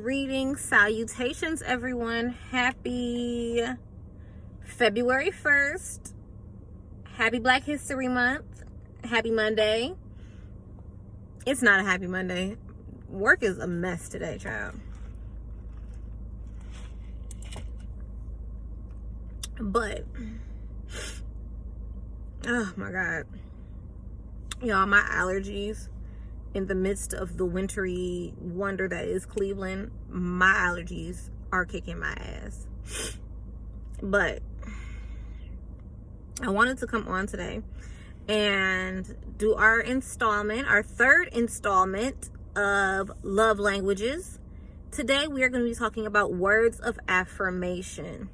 Greetings, salutations, everyone. Happy February 1st. Happy Black History Month. Happy Monday. It's not a happy Monday. Work is a mess today, child. But, oh my God. Y'all, my allergies in the midst of the wintry wonder that is Cleveland, my allergies are kicking my ass. But I wanted to come on today and do our third installment of love languages. Today we are going to be talking about words of affirmation.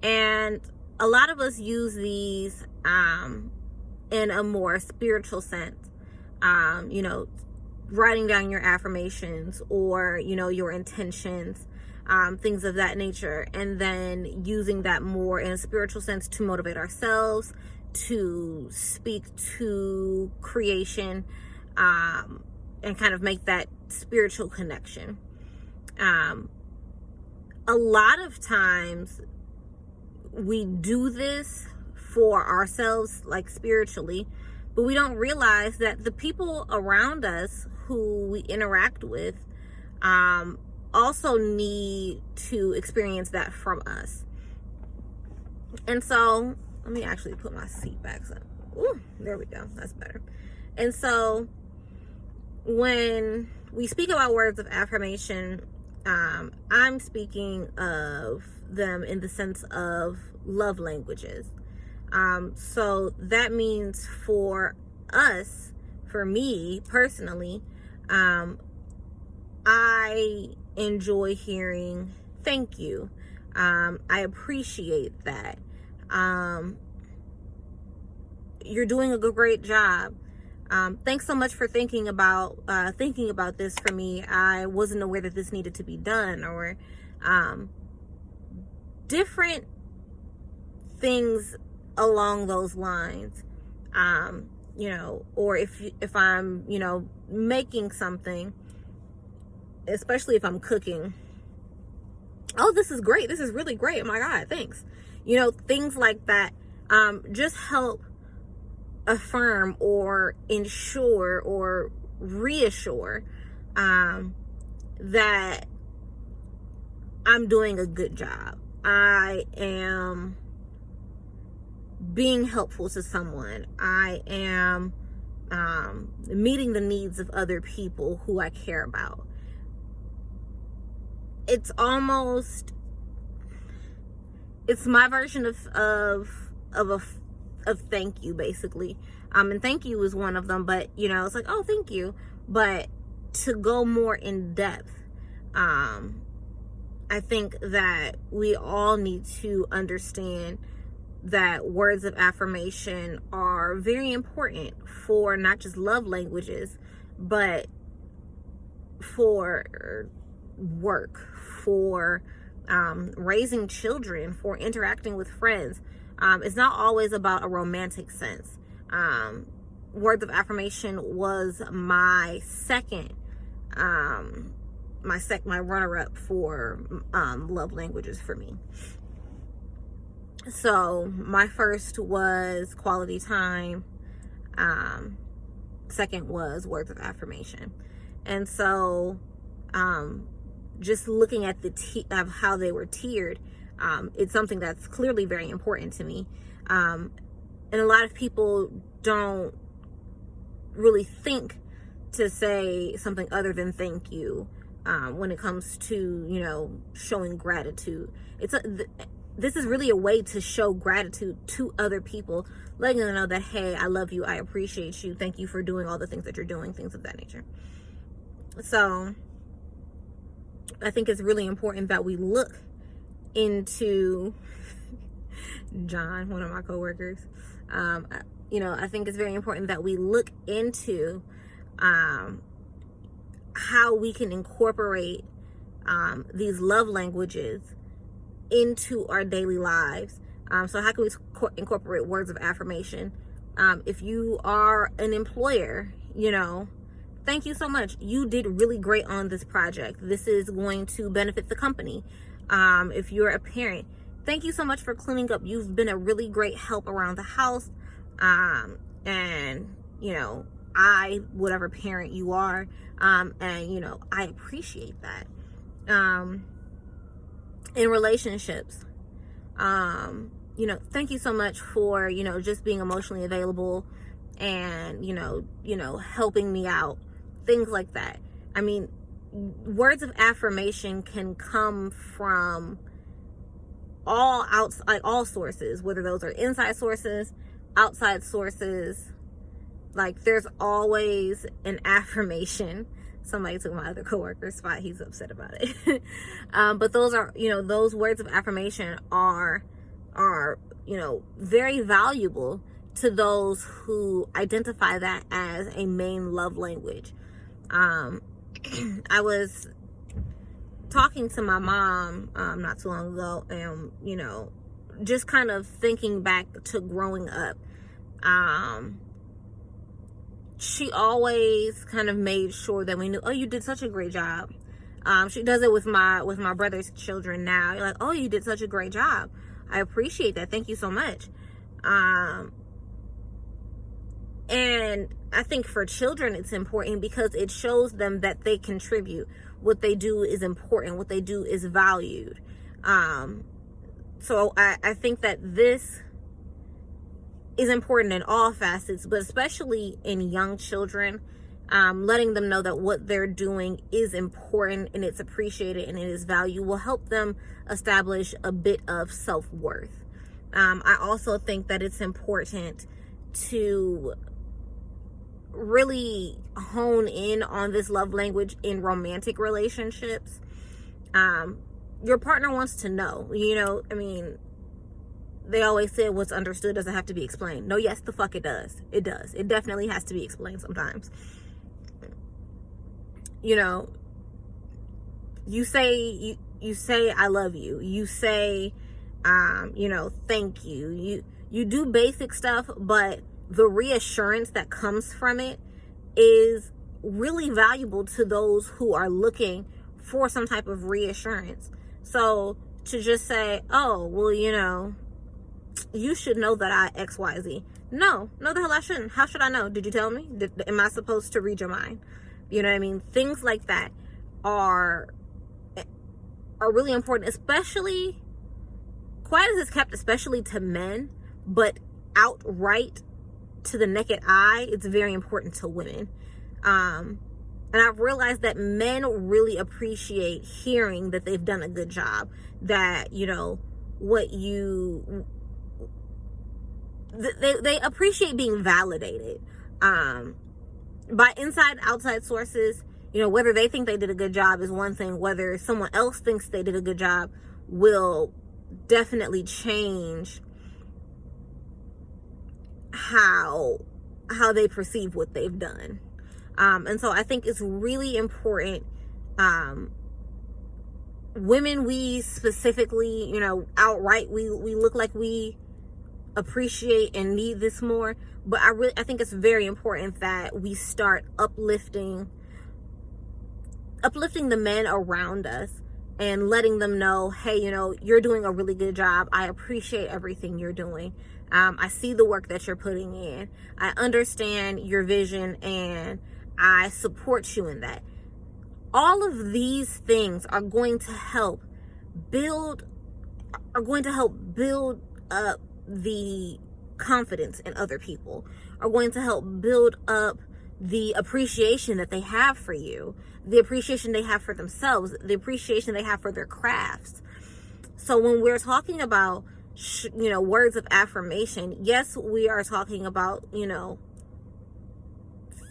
And a lot of us use these in a more spiritual sense. Writing down your affirmations or, your intentions, things of that nature, and then using that more in a spiritual sense to motivate ourselves, to speak to creation, and kind of make that spiritual connection. A lot of times we do this for ourselves, like spiritually, but we don't realize that the people around us who we interact with also need to experience that from us. And so, let me actually put my seat back up. Ooh, there we go. That's better. And so, when we speak about words of affirmation, I'm speaking of them in the sense of love languages. So that means for us, for me personally, I enjoy hearing thank you. I appreciate that. You're doing a great job. Thanks so much for thinking about this for me. I wasn't aware that this needed to be done, or different things along those lines. Or if I'm, making something, especially if I'm cooking. Oh, this is great. This is really great. Oh my God, thanks. Things like that just help affirm or ensure or reassure that I'm doing a good job. I am being helpful to someone. I am meeting the needs of other people who I care about. It's my version of thank you, basically. And thank you is one of them, but it's like, oh, thank you. But to go more in depth, I think that we all need to understand that words of affirmation are very important for not just love languages, but for work, for raising children, for interacting with friends. It's not always about a romantic sense. Words of affirmation was my second, my runner-up for love languages for me. So my first was quality time. Second was words of affirmation. And so just looking at of how they were tiered, it's something that's clearly very important to me. And a lot of people don't really think to say something other than thank you when it comes to, showing gratitude. This is really a way to show gratitude to other people, letting them know that, hey, I love you, I appreciate you, thank you for doing all the things that you're doing, things of that nature. So I think it's really important that we look into John, one of my coworkers. I think it's very important that we look into how we can incorporate these love languages into our daily lives. So how can we incorporate words of affirmation? If you are an employer, thank you so much. You did really great on this project. This is going to benefit the company. If you're a parent, thank you so much for cleaning up. You've been a really great help around the house. And, you know, whatever parent you are, and, you know, I appreciate that. In relationships, you know, thank you so much for, you know, just being emotionally available and, you know, helping me out, things like that. I mean, words of affirmation can come from all sources, whether those are inside sources, outside sources. Like, there's always an affirmation. Somebody took my other coworker's spot. He's upset about it. But those are, you know, those words of affirmation are, you know, very valuable to those who identify that as a main love language. I was talking to my mom not too long ago, and, you know, just kind of thinking back to growing up. She always kind of made sure that we knew, oh, you did such a great job. She does it with my brother's children now. You're like, oh, you did such a great job. I appreciate that. Thank you so much. And I think for children, it's important because it shows them that they contribute. What they do is important. What they do is valued. So I think that this is important in all facets, but especially in young children, letting them know that what they're doing is important and it's appreciated and it is valued will help them establish a bit of self-worth. I also think that it's important to really hone in on this love language in romantic relationships. Your partner wants to know, you know, I mean, they always say what's understood doesn't have to be explained. No, yes, the fuck it does. It does. It definitely has to be explained sometimes. You know, you say I love you. You say, you know, thank you. You do basic stuff, but the reassurance that comes from it is really valuable to those who are looking for some type of reassurance. So to just say, oh, well, you know, you should know that I XYZ. No, the hell I shouldn't. How should I know? Did you tell me? Am I supposed to read your mind? You know what I mean? Things like that are really important, especially, quiet as it's kept, especially to men, but outright to the naked eye, it's very important to women. And I've realized that men really appreciate hearing that they've done a good job, that, you know, they appreciate being validated by inside, outside sources. You know, whether they think they did a good job is one thing. Whether someone else thinks they did a good job will definitely change how they perceive what they've done. And so I think it's really important. Women, we specifically, you know, outright, we look like we appreciate and need this more, but I think it's very important that we start uplifting the men around us and letting them know, hey, you know, you're doing a really good job. I appreciate everything you're doing. I see the work that you're putting in. I understand your vision and I support you in that. All of these things are going to help build up the confidence in other people, are going to help build up the appreciation that they have for you, the appreciation they have for themselves, the appreciation they have for their crafts. So when we're talking about, you know, words of affirmation, yes, we are talking about, you know,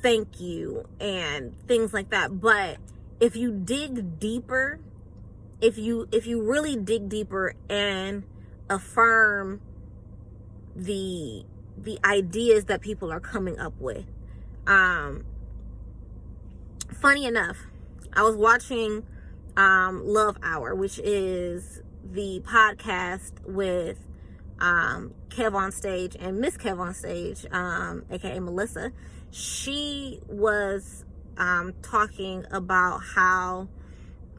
thank you and things like that. But if you dig deeper, if you really dig deeper and affirm the ideas that people are coming up with. Funny enough, I was watching Love Hour, which is the podcast with Kev on Stage and Miss Kev on Stage, aka Melissa. She was talking about how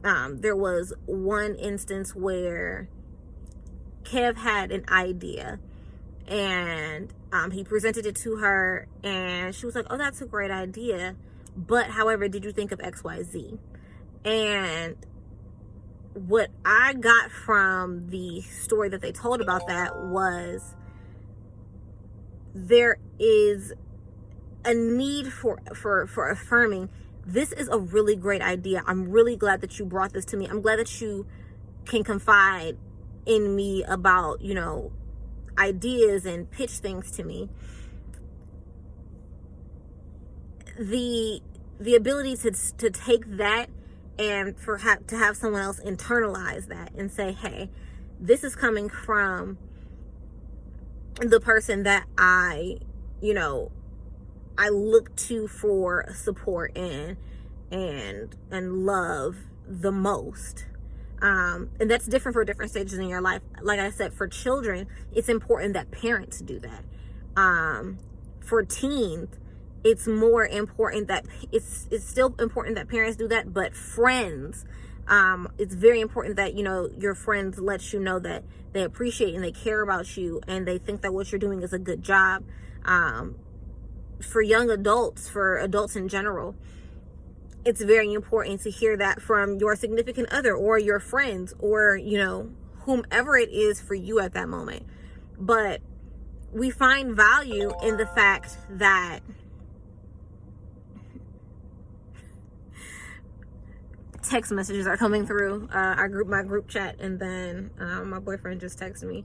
there was one instance where Kev had an idea, and he presented it to her, and she was like, oh, that's a great idea, but however, did you think of XYZ? And what I got from the story that they told about that was there is a need for affirming, this is a really great idea. I'm really glad that you brought this to me. I'm glad that you can confide in me about, you know, ideas and pitch things to me. The ability to take that and to have someone else internalize that and say, hey, this is coming from the person that I look to for support and love the most. And that's different for different stages in your life. Like I said, for children, it's important that parents do that. For teens, it's more important that it's still important that parents do that, but friends, it's very important that, you know, your friends let you know that they appreciate and they care about you and they think that what you're doing is a good job. For young adults, for adults in general, it's very important to hear that from your significant other or your friends or, you know, whomever it is for you at that moment. But we find value in the fact that text messages are coming through my group chat, and then my boyfriend just texted me,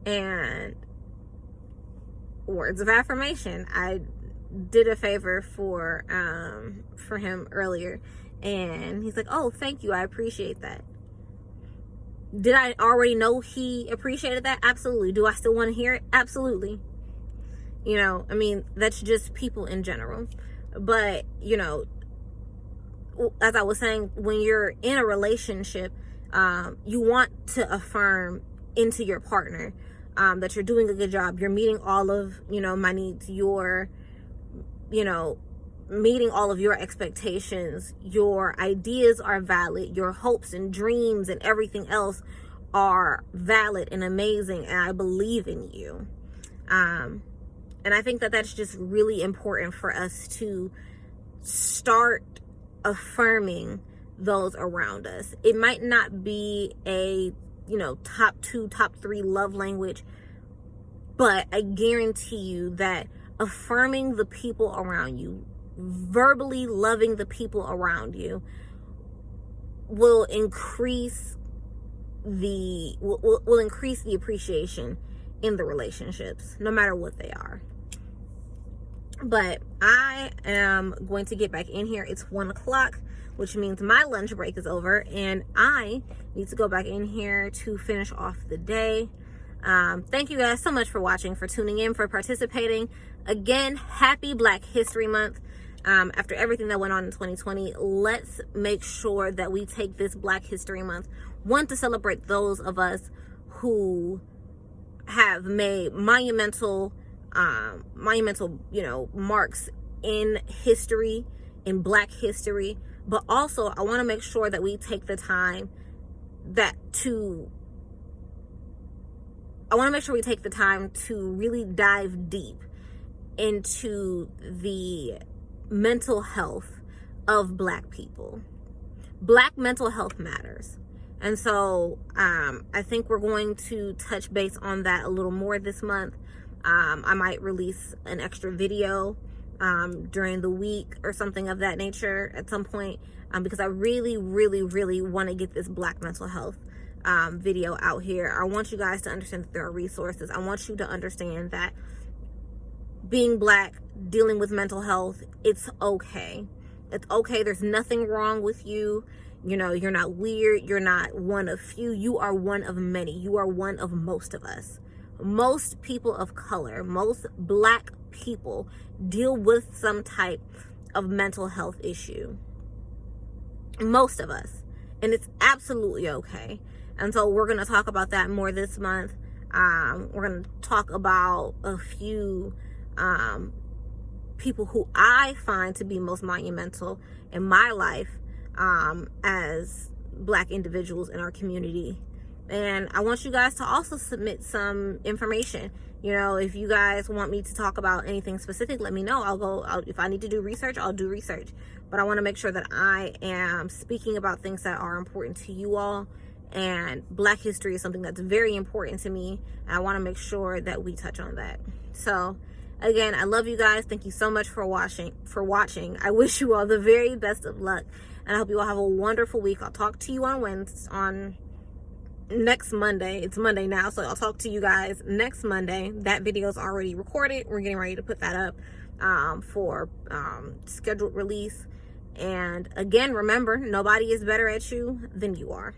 and words of affirmation. I did a favor for him earlier, and he's like, oh, thank you, I appreciate that. Did I already know he appreciated that? Absolutely. Do I still want to hear it? Absolutely. You know, I mean, that's just people in general. But, you know, as I was saying, when you're in a relationship, you want to affirm into your partner that you're doing a good job. You're meeting all of, you know, my needs. You're, you know, meeting all of your expectations. Your ideas are valid. Your hopes and dreams and everything else are valid and amazing. And I believe in you. And I think that that's just really important for us to start affirming those around us. It might not be a, you know, top 2, top 3 love language, but I guarantee you that affirming the people around you, verbally loving the people around you, will increase the appreciation in the relationships, no matter what they are. But I am going to get back in here. It's 1:00, which means my lunch break is over, and I need to go back in here to finish off the day. Thank you guys so much for watching, for tuning in, for participating. Again, happy Black History Month. After everything that went on in 2020, let's make sure that we take this Black History Month, one, to celebrate those of us who have made monumental, you know, marks in history, in Black history. But also, I want to make sure that we take the time to really dive deep into the mental health of Black people. Black mental health matters. And so I think we're going to touch base on that a little more this month. I might release an extra video during the week or something of that nature at some point, because I really, really, really want to get this Black mental health video out here. I want you guys to understand that there are resources. I want you to understand that being Black, dealing with mental health, it's okay. It's okay. There's nothing wrong with you. You know, you're not weird. You're not one of few. You are one of many. You are one of most of us. Most people of color, most Black people deal with some type of mental health issue. Most of us. And it's absolutely okay. And so we're going to talk about that more this month. We're going to talk about a few people who I find to be most monumental in my life as Black individuals in our community. And I want you guys to also submit some information. You know, if you guys want me to talk about anything specific, let me know. If I need to do research, I'll do research. But I want to make sure that I am speaking about things that are important to you all. And Black history is something that's very important to me. And I want to make sure that we touch on that. So, again, I love you guys. Thank you so much for watching. I wish you all the very best of luck. And I hope you all have a wonderful week. I'll talk to you on next Monday. It's Monday now, so I'll talk to you guys next Monday. That video is already recorded. We're getting ready to put that up for scheduled release. And again, remember, nobody is better at you than you are.